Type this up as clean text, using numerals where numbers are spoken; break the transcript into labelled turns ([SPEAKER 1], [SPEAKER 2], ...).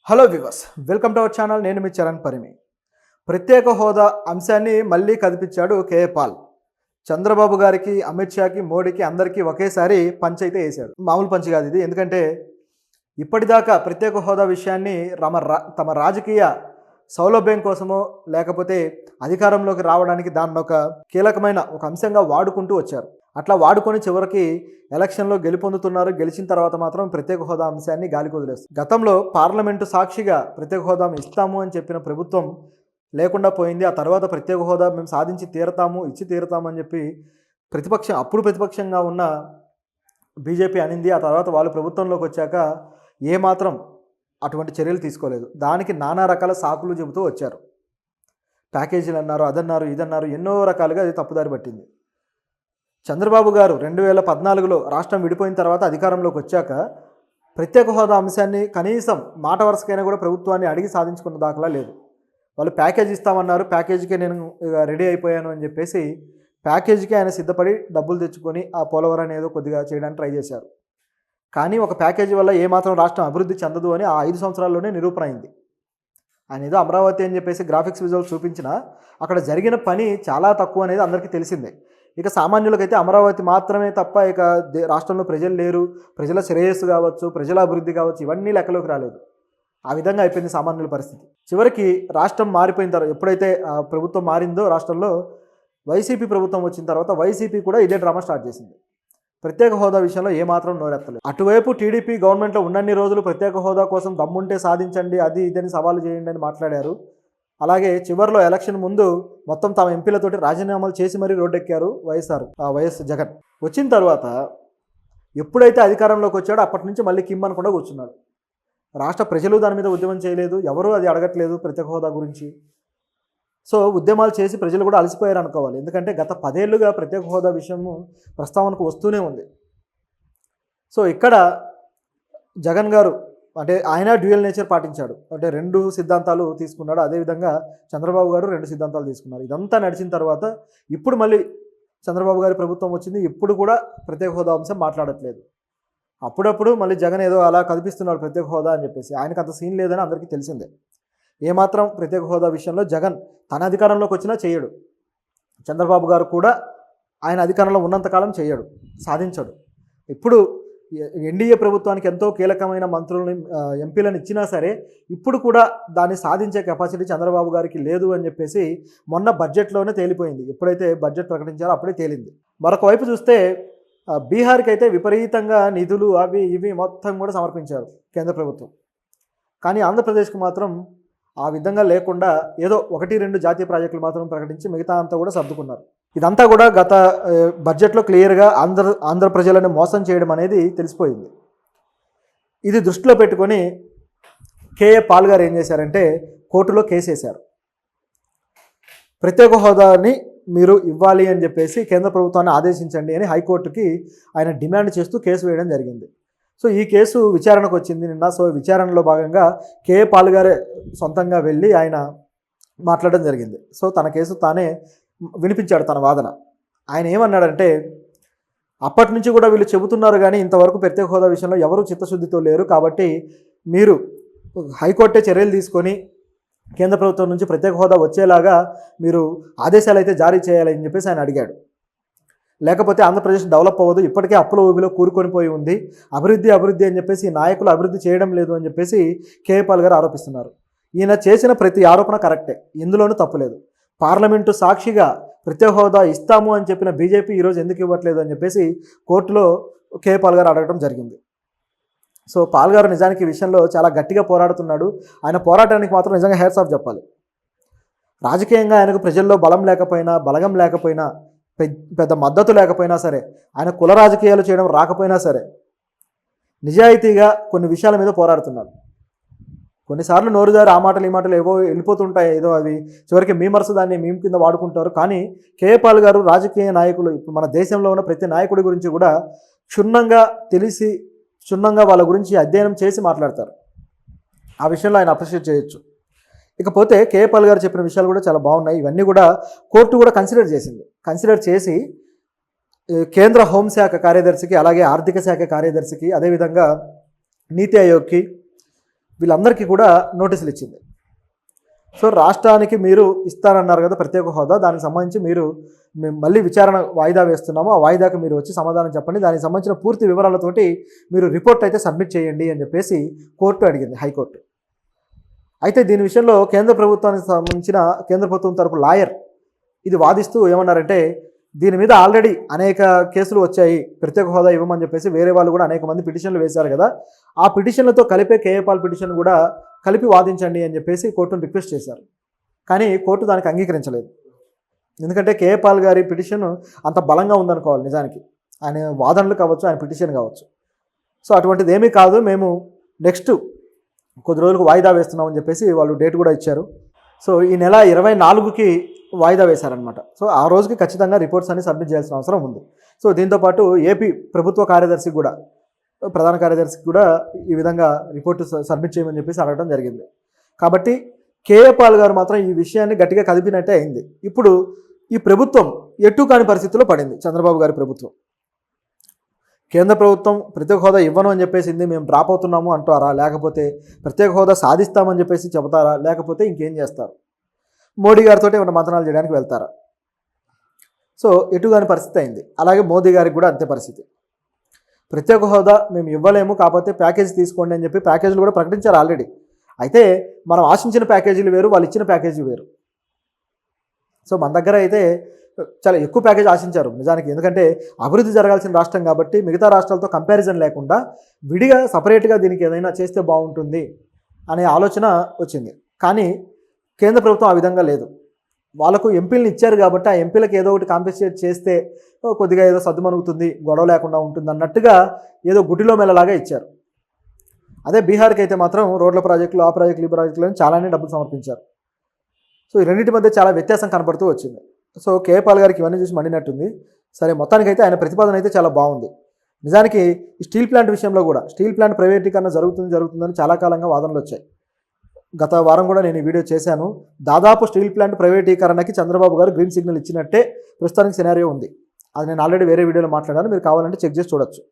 [SPEAKER 1] Hello viewers, welcome to our channel. నేను మీ చరణ్ పరిమి. ప్రత్యేక హోదా అంశాన్ని మళ్ళీ కదిపించాడు కేఏ పాల్. చంద్రబాబు గారికి, అమిత్ షాకి, మోడీకి అందరికీ ఒకేసారి పంచ్ అయితే వేశాడు. మామూలు పంచ్ కాదు ఇది. ఎందుకంటే ఇప్పటిదాకా ప్రత్యేక హోదా విషయాన్ని తమ రాజకీయ సౌలభ్యం కోసమో లేకపోతే అధికారంలోకి రావడానికి దాన్ని ఒక కీలకమైన ఒక అంశంగా వాడుకుంటూ వచ్చారు. అట్లా వాడుకొని చివరికి ఎలక్షన్లో గెలుపొందుతున్నారు. గెలిచిన తర్వాత మాత్రం ప్రత్యేక హోదా అంశాన్ని గాలికి వదిలేస్తారు. గతంలో పార్లమెంటు సాక్షిగా ప్రత్యేక హోదా ఇస్తాము అని చెప్పిన ప్రభుత్వం లేకుండా పోయింది. ఆ తర్వాత ప్రత్యేక హోదా మేము సాధించి తీరతాము, ఇచ్చి తీరతాము అని చెప్పి అప్పుడు ప్రతిపక్షంగా ఉన్న బీజేపీ అనింది. ఆ తర్వాత వాళ్ళు ప్రభుత్వంలోకి వచ్చాక ఏమాత్రం అటువంటి చర్యలు తీసుకోలేదు. దానికి నానా రకాల సాకులు చెబుతూ వచ్చారు. ప్యాకేజీలు అన్నారు, అదన్నారు, ఇదన్నారు, ఎన్నో రకాలుగా అది తప్పుదారి పట్టింది. చంద్రబాబు గారు 2014లో రాష్ట్రం విడిపోయిన తర్వాత అధికారంలోకి వచ్చాక ప్రత్యేక హోదా అంశాన్ని కనీసం మాట వరుసకైనా కూడా ప్రభుత్వాన్ని అడిగి సాధించుకున్న దాఖలా లేదు. వాళ్ళు ప్యాకేజ్ ఇస్తామన్నారు, ప్యాకేజీకే నేను రెడీ అయిపోయాను అని చెప్పేసి ప్యాకేజీకి ఆయన సిద్ధపడి డబ్బులు తెచ్చుకొని ఆ పోలవరాన్ని ఏదో కొద్దిగా చేయడానికి ట్రై చేశారు. కానీ ఒక ప్యాకేజీ వల్ల ఏమాత్రం రాష్ట్రం అభివృద్ధి చెందదు అని ఆ 5 సంవత్సరాల్లోనే నిరూపణ అయింది. ఆయన ఏదో అమరావతి అని చెప్పేసి గ్రాఫిక్స్ విజువల్స్ చూపించినా అక్కడ జరిగిన పని చాలా తక్కువ అనేది అందరికీ తెలిసిందే. ఇక సామాన్యులకైతే అమరావతి మాత్రమే తప్ప ఇక రాష్ట్రంలో ప్రజలు లేరు, ప్రజల శ్రేయస్సు కావచ్చు, ప్రజల అభివృద్ధి కావచ్చు, ఇవన్నీ లెక్కలోకి రాలేదు. ఆ విధంగా అయిపోయింది సామాన్యుల పరిస్థితి. చివరికి రాష్ట్రం మారిపోయిన తర్వాత ఎప్పుడైతే ప్రభుత్వం మారిందో రాష్ట్రంలో వైసీపీ ప్రభుత్వం వచ్చిన తర్వాత వైసీపీ కూడా ఇదే డ్రామా స్టార్ట్ చేసింది. ప్రత్యేక హోదా విషయంలో ఏమాత్రం నోరెత్తలేదు. అటువైపు టీడీపీ గవర్నమెంట్లో ఉన్నన్ని రోజులు ప్రత్యేక హోదా కోసం దమ్ముంటే సాధించండి, అది ఇదని సవాలు చేయండి అని మాట్లాడారు. అలాగే చివరిలో ఎలక్షన్ ముందు మొత్తం తమ ఎంపీలతోటి రాజీనామాలు చేసి మరీ రోడ్డెక్కారు వైఎస్ జగన్. వచ్చిన తర్వాత ఎప్పుడైతే అధికారంలోకి వచ్చాడో అప్పటి నుంచి మళ్ళీ కిమ్మనకుండా కూర్చున్నాడు. రాష్ట్ర ప్రజలు దాని మీద ఉద్యమం చేయలేదు, ఎవరూ అది అడగట్లేదు ప్రత్యేక హోదా గురించి. సో ఉద్యమాలు చేసి ప్రజలు కూడా అలసిపోయారు అనుకోవాలి. ఎందుకంటే గత 10 ఏళ్లుగా ప్రత్యేక హోదా విషయము ప్రస్తావనకు వస్తూనే ఉంది. సో ఇక్కడ జగన్ గారు అంటే ఆయన డ్యూయల్ నేచర్ పాటించాడు. అంటే 2 సిద్ధాంతాలు తీసుకున్నాడు. అదేవిధంగా చంద్రబాబు గారు 2 సిద్ధాంతాలు తీసుకున్నారు. ఇదంతా నడిచిన తర్వాత ఇప్పుడు మళ్ళీ చంద్రబాబు గారి ప్రభుత్వం వచ్చింది. ఇప్పుడు కూడా ప్రత్యేక హోదా అంశం మాట్లాడట్లేదు. అప్పుడప్పుడు మళ్ళీ జగన్ ఏదో అలా కల్పిస్తున్నాడు ప్రత్యేక హోదా అని చెప్పేసి. ఆయనకు అంత సీన్ లేదని అందరికీ తెలిసిందే. ఏమాత్రం ప్రత్యేక హోదా విషయంలో జగన్ తన అధికారంలోకి వచ్చినా చేయడు. చంద్రబాబు గారు కూడా ఆయన అధికారంలో ఉన్నంతకాలం చేయడు, సాధించడు. ఇప్పుడు ఎన్డీఏ ప్రభుత్వానికి ఎంతో కీలకమైన మంత్రులని, ఎంపీలను ఇచ్చినా సరే ఇప్పుడు కూడా దాన్ని సాధించే కెపాసిటీ చంద్రబాబు గారికి లేదు అని చెప్పేసి మొన్న బడ్జెట్లోనే తేలిపోయింది. ఎప్పుడైతే బడ్జెట్ ప్రకటించారో అప్పుడే తేలింది. మరొక వైపు చూస్తే బీహార్కి అయితే విపరీతంగా నిధులు అవి ఇవి మొత్తం కూడా సమర్పించారు కేంద్ర ప్రభుత్వం. కానీ ఆంధ్రప్రదేశ్కి మాత్రం ఆ విధంగా లేకుండా ఏదో 1-2 జాతీయ ప్రాజెక్టులు మాత్రం ప్రకటించి మిగతా అంతా కూడా సర్దుకున్నారు. ఇదంతా కూడా గత బడ్జెట్లో క్లియర్గా ఆంధ్ర ప్రజలను మోసం చేయడం అనేది తెలిసిపోయింది. ఇది దృష్టిలో పెట్టుకొని కేఏ పాల్ గారు ఏం చేశారంటే కోర్టులో కేసు వేశారు. ప్రత్యేక హోదాని మీరు ఇవ్వాలి అని చెప్పేసి కేంద్ర ప్రభుత్వాన్ని ఆదేశించండి అని హైకోర్టుకి ఆయన డిమాండ్ చేస్తూ కేసు వేయడం జరిగింది. సో ఈ కేసు విచారణకు వచ్చింది నిన్న. సో విచారణలో భాగంగా కేఏ పాల్ గారే సొంతంగా వెళ్ళి ఆయన మాట్లాడడం జరిగింది. సో తన కేసు తానే వినిపించాడు తన వాదన. ఆయన ఏమన్నాడంటే అప్పటి నుంచి కూడా వీళ్ళు చెబుతున్నారు కానీ ఇంతవరకు ప్రత్యేక హోదా విషయంలో ఎవరూ చిత్తశుద్ధితో లేరు, కాబట్టి మీరు హైకోర్టే చర్యలు తీసుకొని కేంద్ర ప్రభుత్వం నుంచి ప్రత్యేక హోదా వచ్చేలాగా మీరు ఆదేశాలు అయితే జారీ చేయాలని చెప్పేసి ఆయన అడిగాడు. లేకపోతే ఆంధ్రప్రదేశ్ డెవలప్ అవ్వదు, ఇప్పటికే అప్పుల ఊబిలో కూరుకొని పోయి ఉంది, అభివృద్ధి అని చెప్పేసి నాయకులు అభివృద్ధి చేయడం లేదు అని చెప్పేసి కేఏ పాల్ గారు ఆరోపిస్తున్నారు. ఈయన చేసిన ప్రతి ఆరోపణ కరెక్టే, ఇందులోనూ తప్పులేదు. పార్లమెంటు సాక్షిగా ప్రత్యేక హోదా ఇస్తాము అని చెప్పిన బీజేపీ ఈరోజు ఎందుకు ఇవ్వట్లేదు అని చెప్పేసి కోర్టులో కేఏ పాల్ గారు అడగడం జరిగింది. సో పాల్ గారు నిజానికి ఈ విషయంలో చాలా గట్టిగా పోరాడుతున్నాడు. ఆయన పోరాటానికి మాత్రం నిజంగా హ్యాట్స్ ఆఫ్ చెప్పాలి. రాజకీయంగా ఆయనకు ప్రజల్లో బలగం లేకపోయినా పెద్ద మద్దతు లేకపోయినా సరే, ఆయన కుల రాజకీయాలు చేయడం రాకపోయినా సరే నిజాయితీగా కొన్ని విషయాల మీద పోరాడుతున్నాడు. కొన్నిసార్లు నోరుదారి ఆ మాటలు ఈ మాటలు ఏవో వెళ్ళిపోతుంటాయి, ఏదో అది చివరికి మీమర్స్ దాన్ని మీమ్ కింద వాడుకుంటారు. కానీ కేఏ పాల్ గారు రాజకీయ నాయకులు, ఇప్పుడు మన దేశంలో ఉన్న ప్రతి నాయకుడి గురించి కూడా క్షుణ్ణంగా వాళ్ళ గురించి అధ్యయనం చేసి మాట్లాడతారు. ఆ విషయంలో ఆయన అప్రిషియేట్ చేయొచ్చు. ఇకపోతే కేఏ పాల్ గారు చెప్పిన విషయాలు కూడా చాలా బాగున్నాయి. ఇవన్నీ కూడా కోర్టు కూడా కన్సిడర్ చేసి కేంద్ర హోంశాఖ కార్యదర్శికి, అలాగే ఆర్థిక శాఖ కార్యదర్శికి, అదేవిధంగా నీతి ఆయోగ్కి వీళ్ళందరికీ కూడా నోటీసులు ఇచ్చింది. సో రాష్ట్రానికి మీరు ఇస్తారన్నారు కదా ప్రత్యేక హోదా, దానికి సంబంధించి మేము మళ్ళీ విచారణ వాయిదా వేస్తున్నాము, ఆ వాయిదాకి మీరు వచ్చి సమాధానం చెప్పండి, దానికి సంబంధించిన పూర్తి వివరాలతోటి మీరు రిపోర్ట్ అయితే సబ్మిట్ చేయండి అని చెప్పేసి కోర్టు అడిగింది, హైకోర్టు. అయితే దీని విషయంలో కేంద్ర ప్రభుత్వానికి సంబంధించిన కేంద్ర ప్రభుత్వం తరపు లాయర్ ఇది వాదిస్తూ ఏమన్నారంటే, దీని మీద ఆల్రెడీ అనేక కేసులు వచ్చాయి, ప్రత్యేక హోదా ఇవ్వమని చెప్పేసి వేరే వాళ్ళు కూడా అనేక మంది పిటిషన్లు వేశారు కదా, ఆ పిటిషన్లతో కలిపే కేఏ పాల్ పిటిషన్ కూడా కలిపి వాదించండి అని చెప్పేసి కోర్టును రిక్వెస్ట్ చేశారు. కానీ కోర్టు దానికి అంగీకరించలేదు. ఎందుకంటే కేఏ పాల్ గారి పిటిషన్ అంత బలంగా ఉందనుకోవాలి నిజానికి, ఆయన వాదనలు కావచ్చు, ఆయన పిటిషన్ కావచ్చు. సో అటువంటిది ఏమీ కాదు, మేము నెక్స్ట్ కొద్ది రోజులకు వాయిదా వేస్తున్నామని చెప్పేసి వాళ్ళు డేట్ కూడా ఇచ్చారు. సో ఈ నెల 24కి వాయిదా వేశారనమాట. సో ఆ రోజుకి ఖచ్చితంగా రిపోర్ట్స్ అన్ని సబ్మిట్ చేయాల్సిన అవసరం ఉంది. సో దీంతోపాటు ఏపీ ప్రభుత్వ కార్యదర్శికి కూడా, ప్రధాన కార్యదర్శికి కూడా ఈ విధంగా రిపోర్టు సబ్మిట్ చేయమని చెప్పేసి అడగడం జరిగింది. కాబట్టి కేఏ పాల్ గారు మాత్రం ఈ విషయాన్ని గట్టిగా కదిపినట్టే అయింది. ఇప్పుడు ఈ ప్రభుత్వం ఎటు కాని పరిస్థితిలో పడింది. చంద్రబాబు గారి ప్రభుత్వం, కేంద్ర ప్రభుత్వం ప్రత్యేక హోదా ఇవ్వను అని చెప్పేసింది, మేము డ్రాప్ అవుతున్నాము అంటారా, లేకపోతే ప్రత్యేక హోదా సాధిస్తామని చెప్పేసి చెబుతారా, లేకపోతే ఇంకేం చేస్తారు, మోడీ గారితో ఏమైనా మంతనాలు చేయడానికి వెళ్తారా? సో ఎటుగాని పరిస్థితి అయింది. అలాగే మోదీ గారికి కూడా అంతే పరిస్థితి. ప్రత్యేక హోదా మేము ఇవ్వలేము, కాకపోతే ప్యాకేజీ తీసుకోండి అని చెప్పి ప్యాకేజీలు కూడా ప్రకటించారు ఆల్రెడీ. అయితే మనం ఆశించిన ప్యాకేజీలు వేరు, వాళ్ళు ఇచ్చిన ప్యాకేజీ వేరు. సో మన దగ్గర అయితే చాలా ఎక్కువ ప్యాకేజ్ ఆశించారు నిజానికి, ఎందుకంటే అభివృద్ధి జరగాల్సిన రాష్ట్రం కాబట్టి మిగతా రాష్ట్రాలతో కంపారిజన్ లేకుండా విడిగా సపరేట్గా దీనికి ఏదైనా చేస్తే బాగుంటుంది అనే ఆలోచన వచ్చింది. కానీ కేంద్ర ప్రభుత్వం ఆ విధంగా లేదు. వాళ్ళకు ఎంపీలను ఇచ్చారు కాబట్టి ఆ ఎంపీలకు ఏదో ఒకటి కాంపెన్సేట్ చేస్తే కొద్దిగా ఏదో సద్దుమణుగుతుంది, గొడవ లేకుండా ఉంటుంది అన్నట్టుగా ఏదో గుడిలో మెల్లలాగా ఇచ్చారు. అదే బీహార్కి అయితే మాత్రం రోడ్ల ప్రాజెక్టులు, ఆ ప్రాజెక్టులు, ఈ ప్రాజెక్టులు చాలానే డబ్బులు సమర్పించారు. సో ఈ రెండింటి మధ్య చాలా వ్యత్యాసం కనపడుతూ వచ్చింది. సో కేఏ పాల్ గారికి ఇవన్నీ చూసి మండినట్టుంది. సరే, మొత్తానికైతే ఆయన ప్రతిపాదన అయితే చాలా బాగుంది. నిజానికి ఈ స్టీల్ ప్లాంట్ విషయంలో కూడా, స్టీల్ ప్లాంట్ ప్రైవేటీకరణ జరుగుతుందని చాలా కాలంగా వాదనలు వచ్చాయి. గత వారం కూడా నేను ఈ వీడియో చేశాను. దాదాపు స్టీల్ ప్లాంట్ ప్రైవేటీకరణకి చంద్రబాబు గారు గ్రీన్ సిగ్నల్ ఇచ్చినట్టే ప్రస్తుతానికి సినారియో ఉంది. అది నేను ఆల్రెడీ వేరే వీడియోలో మాట్లాడాను, మీరు కావాలంటే చెక్ చేసి చూడొచ్చు.